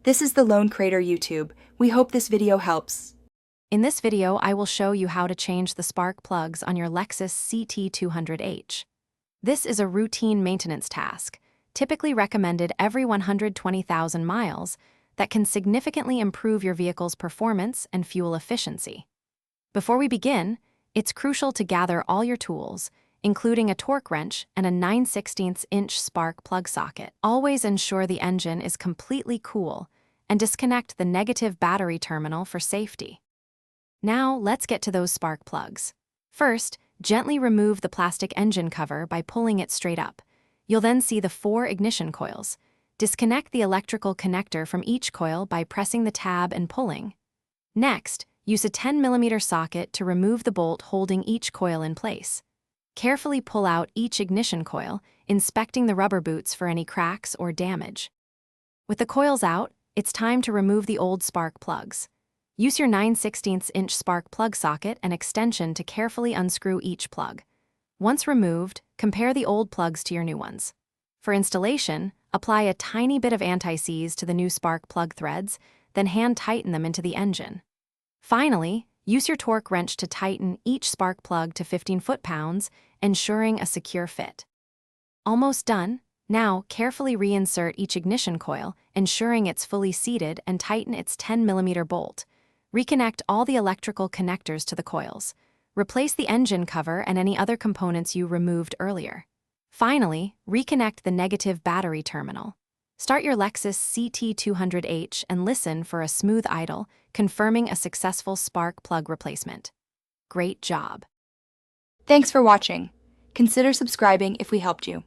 This is the Lone Crater YouTube. We hope this video helps. In this video, I will show you how to change the spark plugs on your Lexus CT 200H. This is a routine maintenance task, typically recommended every 120,000 miles, that can significantly improve your vehicle's performance and fuel efficiency. Before we begin, it's crucial to gather all your tools, including a torque wrench and a 9/16" spark plug socket. Always ensure the engine is completely cool and disconnect the negative battery terminal for safety. Now, let's get to those spark plugs. First, gently remove the plastic engine cover by pulling it straight up. You'll then see the 4 ignition coils. Disconnect the electrical connector from each coil by pressing the tab and pulling. Next, use a 10mm socket to remove the bolt holding each coil in place. Carefully pull out each ignition coil, inspecting the rubber boots for any cracks or damage. With the coils out, it's time to remove the old spark plugs. Use your 9/16" spark plug socket and extension to carefully unscrew each plug. Once removed, compare the old plugs to your new ones. For installation, apply a tiny bit of anti-seize to the new spark plug threads, then hand tighten them into the engine. Finally, use your torque wrench to tighten each spark plug to 15 foot-pounds, ensuring a secure fit. Almost done. Now, carefully reinsert each ignition coil, ensuring it's fully seated, and tighten its 10mm bolt. Reconnect all the electrical connectors to the coils. Replace the engine cover and any other components you removed earlier. Finally, reconnect the negative battery terminal. Start your Lexus CT 200H and listen for a smooth idle, confirming a successful spark plug replacement. Great job! Thanks for watching. Consider subscribing if we helped you.